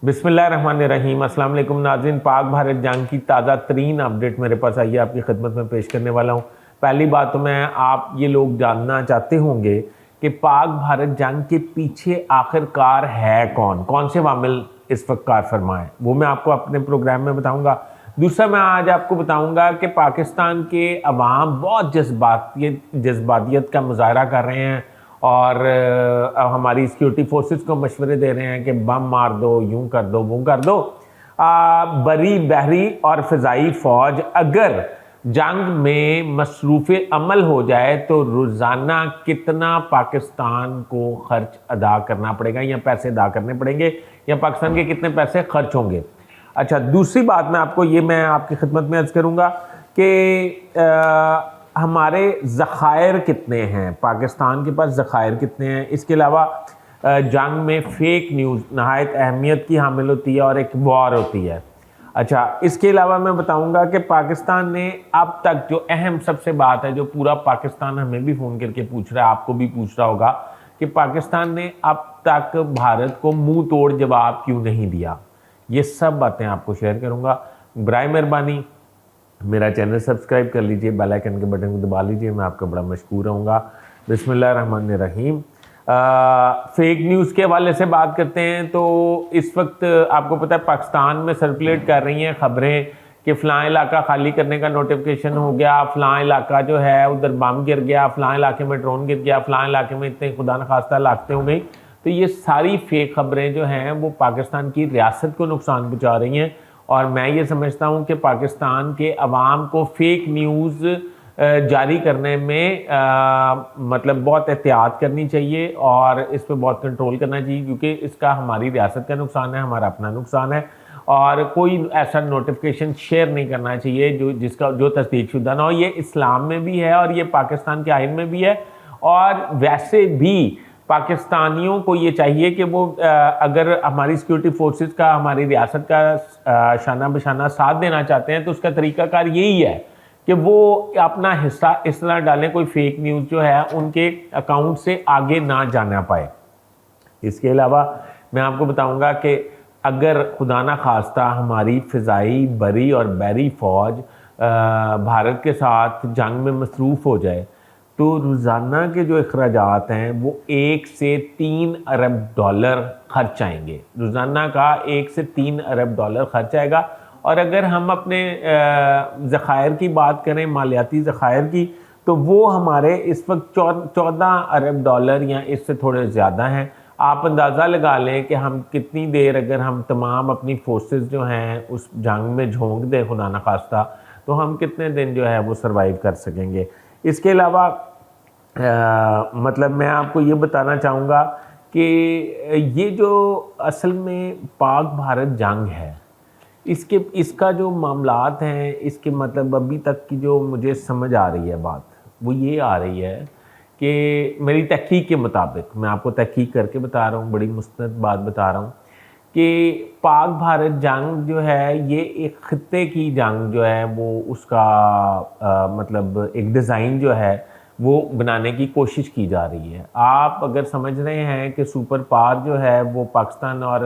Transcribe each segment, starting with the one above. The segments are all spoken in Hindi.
बिस्मिल्लाहिर्रहमानिर्रहीम। अस्सलाम वालेकुम नाज़रीन, पाक भारत जंग की ताज़ा तरीन अपडेट मेरे पास आई है, आपकी खिदमत में पेश करने वाला हूँ। पहली बात तो मैं आप ये लोग जानना चाहते होंगे कि पाक भारत जंग के पीछे आखिरकार है कौन, कौन से वामिल इस वक्त कार फरमा है, वो मैं आपको अपने प्रोग्राम में बताऊँगा। दूसरा, मैं आज आपको बताऊँगा कि पाकिस्तान के अवाम बहुत जज्बातियत का मुजाहरा कर रहे हैं और हमारी सिक्योरिटी फोर्सेस को मशवरे दे रहे हैं कि बम मार दो, यूं कर दो, वो कर दो। बरी बहरी और फ़िज़ाई फ़ौज अगर जंग में मसरूफ़ अमल हो जाए तो रोज़ाना कितना पाकिस्तान को खर्च अदा करना पड़ेगा या पैसे अदा करने पड़ेंगे, या पाकिस्तान के कितने पैसे खर्च होंगे। अच्छा, दूसरी बात मैं आपकी खिदमत में अर्ज़ करूँगा कि हमारे ज़खायर कितने हैं, पाकिस्तान के पास ज़खायर कितने हैं। इसके अलावा जंग में फ़ेक न्यूज़ नहायत अहमियत की हामिल होती है और एक वॉर होती है। अच्छा, इसके अलावा मैं बताऊंगा कि पाकिस्तान ने अब तक जो अहम सबसे बात है, जो पूरा पाकिस्तान हमें भी फ़ोन करके पूछ रहा है, आपको भी पूछ रहा होगा कि पाकिस्तान ने अब तक भारत को मुंह तोड़ जवाब क्यों नहीं दिया। ये सब बातें आपको शेयर करूँगा। बराए मेहरबानी मेरा चैनल सब्सक्राइब कर लीजिए, बेल आइकन के बटन को दबा लीजिए, मैं आपका बड़ा मशकूर रहूँगा। बिस्मिल्लाहिर्रहमानिर्रहीम। फेक न्यूज़ के हवाले से बात करते हैं तो इस वक्त आपको पता है पाकिस्तान में सर्कुलेट कर रही हैं खबरें कि फ़लाँ इलाका खाली करने का नोटिफिकेशन हो गया, फ़लाँ इलाका जो है उधर बम गिर गया, फ़लाँ इलाके में ड्रोन गिर गया, फ़लाँ इलाके में इतने खुदा न खास्ता हलाकतें हो गई। तो ये सारी फेक खबरें जो हैं वो पाकिस्तान की रियासत को नुकसान पहुँचा रही हैं, और मैं ये समझता हूँ कि पाकिस्तान के अवाम को फेक न्यूज़ जारी करने में मतलब बहुत एहतियात करनी चाहिए और इस पर बहुत कंट्रोल करना चाहिए, क्योंकि इसका हमारी रियासत का नुकसान है, हमारा अपना नुकसान है। और कोई ऐसा नोटिफिकेशन शेयर नहीं करना चाहिए जो तस्दीकशुदा ना हो। ये इस्लाम में भी है और ये पाकिस्तान के आइन में भी है, और वैसे भी पाकिस्तानियों को ये चाहिए कि वो अगर हमारी सिक्योरिटी फोर्सेस का, हमारी रियासत का शाना बशाना साथ देना चाहते हैं तो उसका तरीक़ाकार यही है कि वो अपना हिस्सा इस तरह डालें, कोई फेक न्यूज़ जो है उनके अकाउंट से आगे ना जाना पाए। इसके अलावा मैं आपको बताऊंगा कि अगर खुदा न खास्ता हमारी फ़िज़ाई, बरी और बहरी फ़ौज भारत के साथ जंग में मसरूफ़ हो जाए तो रोज़ाना के जो अखराजात हैं वो 1 से 3 अरब डॉलर खर्च आएंगे। रोज़ाना का 1 से 3 अरब डॉलर खर्च आएगा। और अगर हम अपने ज़खायर की बात करें, मालियाती ज़खायर की, तो वो हमारे इस वक्त 14 अरब डॉलर या इससे थोड़े ज़्यादा हैं। आप अंदाज़ा लगा लें कि हम कितनी देर, अगर हम तमाम अपनी फोर्सेस जो हैं उस जंग में झोंक दें खुदा न खास्ता, तो हम कितने दिन जो है वो सर्वाइव कर सकेंगे। इसके अलावा मतलब मैं आपको ये बताना चाहूँगा कि ये जो असल में पाक भारत जंग है, इसका जो मामलात हैं, इसके मतलब अभी तक की जो मुझे समझ आ रही है बात, वो ये आ रही है कि मेरी तहकीक के मुताबिक, मैं आपको तहकीक करके बता रहा हूँ, बड़ी मुस्तनद बात बता रहा हूँ कि पाक भारत जंग जो है ये एक ख़ित्ते की जंग जो है वो उसका मतलब एक डिज़ाइन जो है वो बनाने की कोशिश की जा रही है। आप अगर समझ रहे हैं कि सुपर पावर जो है वो पाकिस्तान और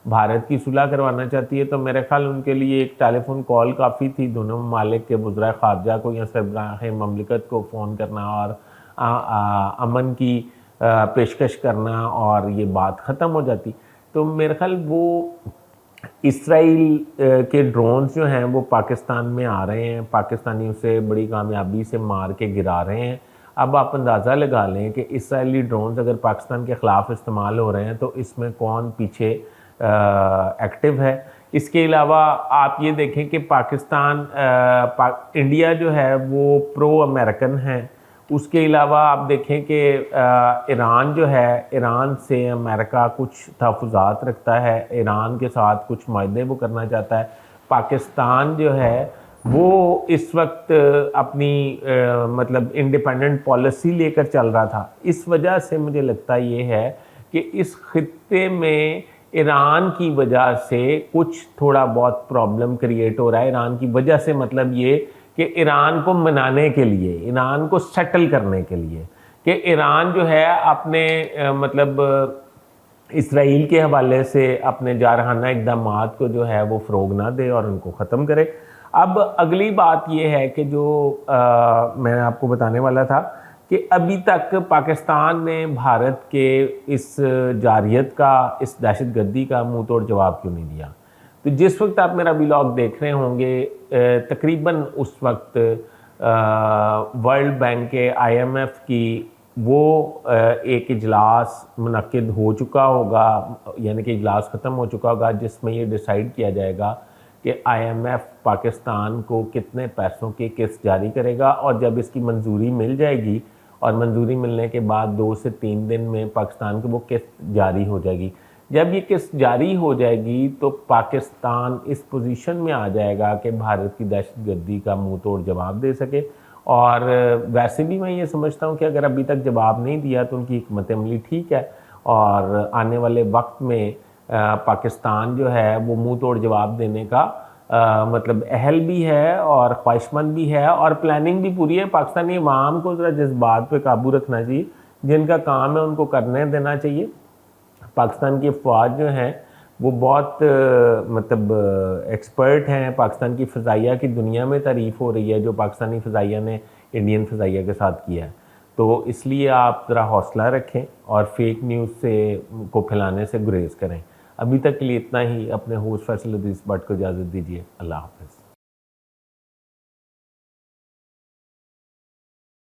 भारत की सुलह करवाना चाहती है, तो मेरे ख्याल उनके लिए एक टेलीफोन कॉल काफ़ी थी, दोनों ममालिक के वज़राए ख़ारजा को या सरबराह ममलिकत को फ़ोन करना और अमन की पेशकश करना, और ये बात ख़त्म हो जाती। तो मेरे ख्याल वो इसराइल के ड्रोन्स जो हैं वो पाकिस्तान में आ रहे हैं, पाकिस्तानी उसे बड़ी कामयाबी से मार के गिरा रहे हैं। अब आप अंदाज़ा लगा लें कि इसराइली ड्रोन्स अगर पाकिस्तान के ख़िलाफ़ इस्तेमाल हो रहे हैं तो इसमें कौन पीछे एक्टिव है। इसके अलावा आप ये देखें कि इंडिया जो है वो प्रो अमेरिकन है। उसके अलावा आप देखें कि ईरान जो है, ईरान से अमेरिका कुछ तहफ़्फ़ुज़ात रखता है, ईरान के साथ कुछ मायदे वो करना चाहता है। पाकिस्तान जो है वो इस वक्त अपनी मतलब इंडिपेंडेंट पॉलिसी लेकर चल रहा था। इस वजह से मुझे लगता ये है कि इस खित्ते में ईरान की वजह से कुछ थोड़ा बहुत प्रॉब्लम क्रिएट हो रहा है। ईरान की वजह से मतलब ये कि ईरान को मनाने के लिए, ईरान को सेटल करने के लिए, कि ईरान जो है अपने मतलब इसराइल के हवाले से अपने जारहाना इक़दामात को जो है वो फ़रोग ना दे और उनको ख़त्म करे। अब अगली बात ये है कि जो मैं आपको बताने वाला था कि अभी तक पाकिस्तान ने भारत के इस जारियत का, इस दहशतगर्दी का मुंह तोड़ जवाब क्यों नहीं दिया। तो जिस वक्त आप मेरा व्लॉग देख रहे होंगे तकरीबन उस वक्त वर्ल्ड बैंक के IMF की वो एक इजलास मुनक्किद हो चुका होगा, यानी कि इजलास ख़त्म हो चुका होगा, जिसमें ये डिसाइड किया जाएगा कि IMF पाकिस्तान को कितने पैसों की किस्त जारी करेगा। और जब इसकी मंजूरी मिल जाएगी और मंजूरी मिलने के बाद 2 से 3 दिन में पाकिस्तान को वो किस्त जारी हो जाएगी। जब ये किस्त जारी हो जाएगी तो पाकिस्तान इस पोजीशन में आ जाएगा कि भारत की दहशतगर्दी का मुंह तोड़ जवाब दे सके। और वैसे भी मैं ये समझता हूँ कि अगर अभी तक जवाब नहीं दिया तो उनकी हिकमत अमली ठीक है, और आने वाले वक्त में पाकिस्तान जो है वो मुंह तोड़ जवाब देने का मतलब अहल भी है और ख्वाहिशमंद भी है और प्लानिंग भी पूरी है। पाकिस्तानी अवाम को ज़रा जज्बात पे काबू रखना चाहिए, जिनका काम है उनको करने देना चाहिए। पाकिस्तान की अफवाज जो हैं वो बहुत मतलब एक्सपर्ट हैं। पाकिस्तान की फ़ज़ाइया की दुनिया में तारीफ़ हो रही है जो पाकिस्तानी फ़ज़ाइया ने इंडियन फ़ज़ाइया के साथ किया है। तो इसलिए आप ज़रा हौसला रखें और फेक न्यूज़ से को फैलाने से गुरेज करें। अभी तक के लिए इतना ही। अपने होस्ट फैसल अदीस भट्ट को इजाज़त दीजिए। अल्लाह हाफ़िज़।